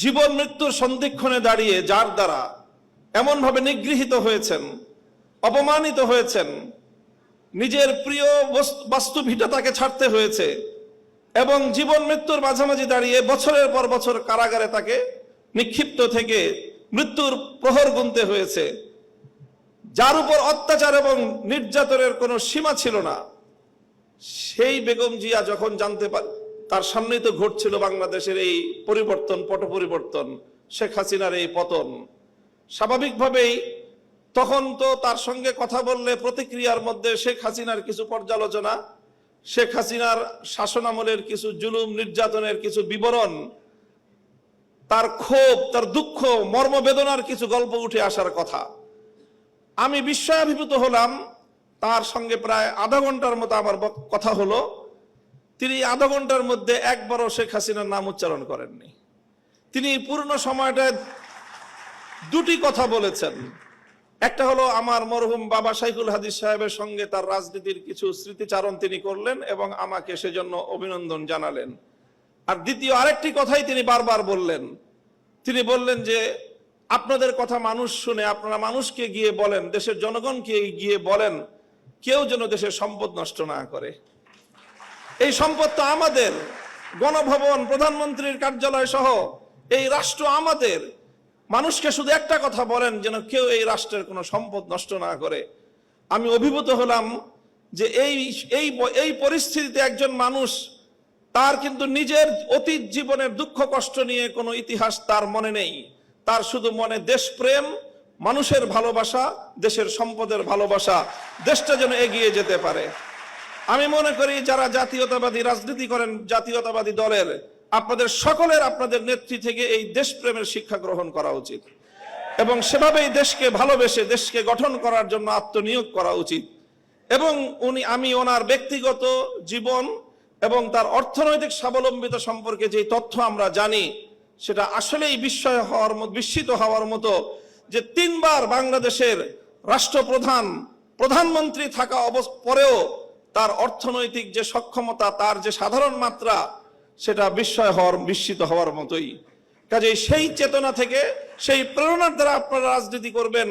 জীবন মৃত্যুর সন্ধিক্ষণে দাঁড়িয়ে যার দ্বারা এমনভাবে নিগৃহীত হয়েছেন, অপমানিত হয়েছেন, নিজের প্রিয় বাস্তু ভিটা তাকে ছাড়তে হয়েছে এবং জীবন মৃত্যুর মাঝামাঝি দাঁড়িয়ে বছরের পর বছর কারাগারে তাকে নিক্ষিপ্ত থেকে মৃত্যুর প্রহর গুনতে হয়েছে, যার উপর অত্যাচার এবং নির্যাতনের কোনো সীমা ছিল না, সেই বেগম জিয়া যখন জানতে পারে তার সামনেই তো ঘটছিল বাংলাদেশের এই পরিবর্তন, পট পরিবর্তন, শেখ হাসিনার এই পতন, স্বাভাবিকভাবেই তখন তো তার সঙ্গে কথা বললে প্রতিক্রিয়ার মধ্যে শেখ হাসিনার কিছু পর্যালোচনা, শেখ হাসিনার শাসনামলের কিছু জুলুম নির্যাতনের কিছু বিবরণ, তার ক্ষোভ, তার দুঃখ, মর্মবেদনার কিছু গল্প উঠে আসার কথা। আমি বিস্ময়াভিভূত হলাম। তার সঙ্গে প্রায় আধা ঘন্টার মতো আমার কথা হলো। তিনি আধা ঘন্টার মধ্যে একবারও শেখ হাসিনার নাম উচ্চারণ করেননি। তিনি পূর্ণ সময়টায় দুটি কথা বলেছেন। একটা হলো আমার মরহুম বাবা শাইখুল হাদিস সাহেবের সঙ্গে তার রাজনীতির কিছু স্মৃতিচারণ তিনি করলেন এবং আমাকে সেজন্য অভিনন্দন জানালেন। আর দ্বিতীয় আরেকটি কথাই তিনি বারবার বললেন। তিনি বললেন যে আপনাদের কথা মানুষ শুনে, আপনারা মানুষকে গিয়ে বলেন, দেশের জনগণকে গিয়ে বলেন, কেউ যেন দেশের সম্পদ নষ্ট না করে। এই সম্পদ তো আমাদের, গণভবন, প্রধানমন্ত্রীর কার্যালয় সহ এই রাষ্ট্র আমাদের। মানুষকে শুধু একটা কথা বলেন, যেন কেউ এই রাষ্ট্রের কোনো সম্পদ নষ্ট না করে। আমি অভিভূত হলাম যে এই পরিস্থিতিতে একজন মানুষ, তার কিন্তু নিজের অতীত জীবনের দুঃখ কষ্ট নিয়ে কোনো ইতিহাস তার মনে নেই। তার শুধু মনে দেশপ্রেম, মানুষের ভালোবাসা, দেশের সম্পদের ভালোবাসা, দেশটা যেন এগিয়ে যেতে পারে। আমি মনে করি যারা জাতীয়তাবাদী রাজনীতি করেন, জাতীয়তাবাদী দলের, আপনাদের সকলের আপনাদের নেত্রী থেকে এই দেশপ্রেমের শিক্ষা গ্রহণ করা উচিত এবং সেভাবেই দেশকে ভালোবেসে দেশকে গঠন করার জন্য আত্মনিয়োগ করা উচিত। এবং আমি ওনার ব্যক্তিগত জীবন এবং তার অর্থনৈতিক স্বাবলম্বিতা সম্পর্কে যে তথ্য আমরা জানি, সেটা আসলেই বিস্মিত হওয়ার মতো যে 3 বার বাংলাদেশের রাষ্ট্রপ্রধান, প্রধানমন্ত্রী থাকা পরেও তার অর্থনৈতিক যে সক্ষমতা, তার যে সাধারণ মাত্রা, সেটা বিস্মিত হওয়ার মতোই। কাজেই সেই চেতনা থেকে, সেই প্রেরণার দ্বারা আপনারা রাজনীতি করবেন,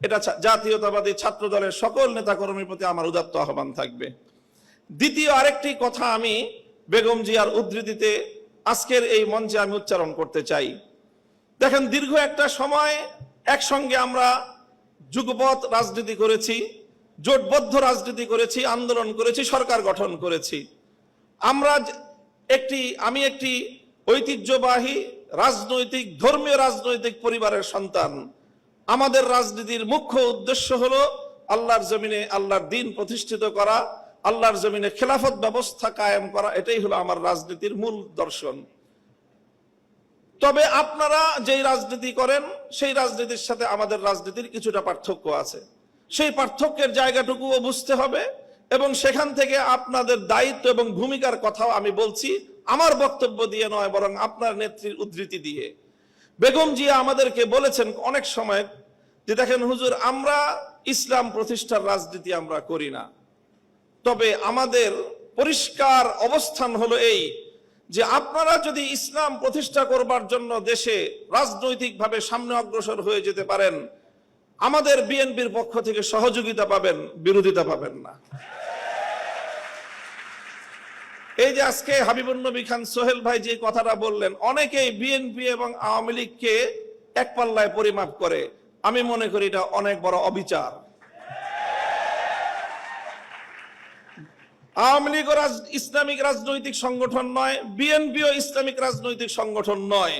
এটা জাতীয়তাবাদী ছাত্র দলের সকল নেতাকর্মীর প্রতি আমার উদাত্ত আহ্বান থাকবে। দ্বিতীয় আরেকটি কথা আমি বেগম জিয়ার উদ্ধৃতিতে আজকের এই মঞ্চে আমি উচ্চারণ করতে চাই। দেখেন, দীর্ঘ একটা সময় একসঙ্গে আমরা যুগপৎ রাজনীতি করেছি, জোটবদ্ধ রাজনীতি করেছি, আন্দোলন করেছি, সরকার গঠন করেছি। আমি একটি ঐতিহ্যবাহী রাজনৈতিক, ধর্মীয় রাজনৈতিক পরিবারের সন্তান। আমাদের রাজনীতির মুখ্য উদ্দেশ্য হলো আল্লাহর জমিনে আল্লাহর দ্বীন প্রতিষ্ঠিত করা, আল্লাহর জমিনে খেলাফত ব্যবস্থা কায়েম করা। এটাই হলো আমার রাজনীতির মূল দর্শন। তবে আপনারা যেই রাজনীতি করেন, সেই রাজনীতির সাথে আমাদের রাজনীতির কিছুটা পার্থক্য আছে। সেই পার্থক্যের জায়গাটুকুও বুঝতে হবে এবং সেখান থেকে আপনাদের দায়িত্ব এবং ভূমিকার কথাও আমি বলছি, আমার বক্তব্য দিয়ে নয়, বরং আপনার নেত্রীর উদ্ধৃতি দিয়ে। বেগম জিয়া আমাদেরকে বলেছেন অনেক সময় যে দেখেন হুজুর, আমরা ইসলাম প্রতিষ্ঠার রাজনীতি আমরা করি না, তবে আমাদের পরিষ্কার অবস্থান হলো এই যে আপনারা যদি ইসলাম প্রতিষ্ঠা করবার জন্য দেশে রাজনৈতিকভাবে সামনে অগ্রসর হয়ে যেতে পারেন, আমাদের বিএনপির পক্ষ থেকে সহযোগিতা পাবেন, বিরোধিতা পাবেন না। এই যে আজকে হাবিবুন নবী খান সোহেল ভাই যে কথাটা বললেন, অনেকেই বিএনপি এবং আওয়ামী লীগকে এক পাল্লায় পরিমাপ করে। আমি মনে করি এটা অনেক বড় অবিচার। আওয়ামী লীগ ইসলামিক রাজনৈতিক সংগঠন নয়, বিএনপিও ইসলামিক রাজনৈতিক সংগঠন নয়,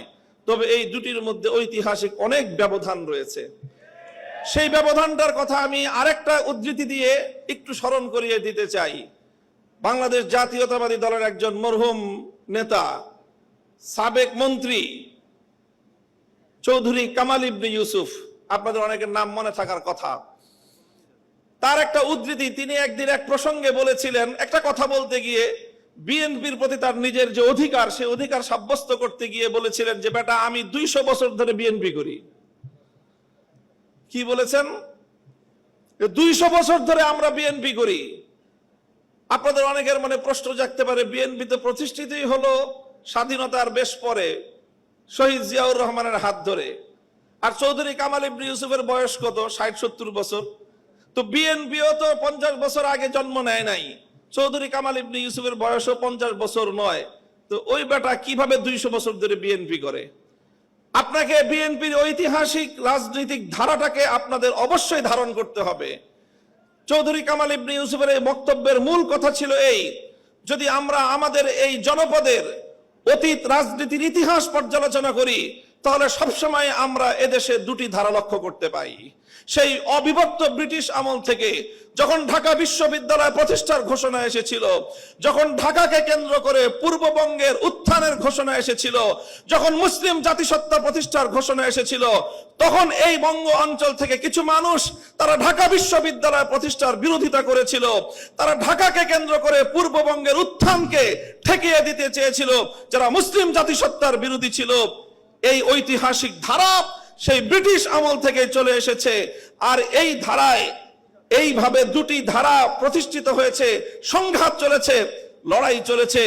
তবে এই দুটির মধ্যে ঐতিহাসিক অনেক ব্যবধান রয়েছে। সেই ব্যবধানটার কথা আমি আরেকটা উদ্ধৃতি দিয়ে একটু স্মরণ করিয়ে দিতে চাই। বাংলাদেশ জাতীয়তাবাদী দলের একজন মরহুম নেতা, সাবেক মন্ত্রী চৌধুরী কামাল ইবনে ইউসুফ, আপনাদের অনেকের নাম মনে থাকার কথা। তার একটা উদ্ধৃতি, তিনি একদিন এক প্রসঙ্গে বলেছিলেন, একটা কথা বলতে গিয়ে বিএনপির প্রতি তার নিজের যে অধিকার, সেই অধিকার সাব্যস্ত করতে গিয়ে বলেছিলেন যে বেটা, আমি 200 বছর ধরে বিএনপি করি। কি বলেছেন? 200 বছর ধরে আমরা বিএনপি করি। আপনাদের অনেকের মনে প্রশ্ন জাগতে পারে, বিএনপি তো প্রতিষ্ঠিতই হলো স্বাধীনতার বেশ পরে, শহীদ জিয়াউর রহমানের হাত ধরে। আর চৌধুরী কামাল ইবনে ইউসুফের বয়স কত? 60-70 বছর। তো বিএনপিও তো 50 বছর আগে জন্ম নেয় নাই, চৌধুরী কামাল ইবনে ইউসুফের বয়সও 50 বছর নয়। তো ওই বেটা কিভাবে 200 বছর ধরে বিএনপি করে? আপনাকে বিএনপির ঐতিহাসিক রাজনৈতিক ধারাটাকে আপনাদের অবশ্যই ধারণ করতে হবে। চৌধুরী কামাল ইবনে ইউসুফের এই বক্তব্যের মূল কথা ছিল এই, যদি আমরা আমাদের এই জনপদের অতীত রাজনীতির ইতিহাস পর্যালোচনা করি, তাহলে সবসময় আমরা এদেশে দুটি ধারা লক্ষ্য করতে পাই। সেই অবিভক্ত ব্রিটিশ আমল থেকে যখন ঢাকা বিশ্ববিদ্যালয় প্রতিষ্ঠার ঘোষণা এসেছিল, যখন ঢাকাকে কেন্দ্র করে পূর্ববঙ্গের উত্থানের ঘোষণা এসেছিল, যখন মুসলিম জাতিসত্তা প্রতিষ্ঠার ঘোষণা এসেছিল, তখন এই বঙ্গ অঞ্চল থেকে কিছু মানুষ তারা ঢাকা বিশ্ববিদ্যালয় প্রতিষ্ঠার বিরোধিতা করেছিল। তারা ঢাকাকে কেন্দ্র করে পূর্ববঙ্গের উত্থানকে ঠেকিয়ে দিতে চেয়েছিল, যারা মুসলিম জাতিসত্তার বিরোধী ছিল। এই ঐতিহাসিক ধারা সেই ব্রিটিশ আমল থেকে চলে এসেছে। আর এই ধারায় এইভাবে দুটি ধারা প্রতিষ্ঠিত হয়েছে, সংঘাত চলেছে, লড়াই চলেছে।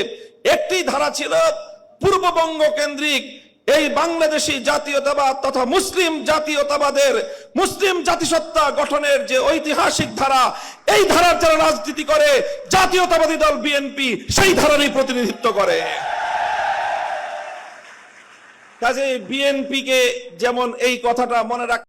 একটি ধারা ছিল পূর্ববঙ্গ কেন্দ্রিক এই বাংলাদেশি জাতীয়তাবাদ তথা মুসলিম জাতীয়তাবাদের, মুসলিম জাতিসত্তা গঠনের যে ঐতিহাসিক ধারা, এই ধারার যারা রাজনীতি করে জাতীয়তাবাদী দল বিএনপি সেই ধারারই প্রতিনিধিত্ব করে। কাজে বিএনপিকে যেমন এই কথাটা মনে রাখ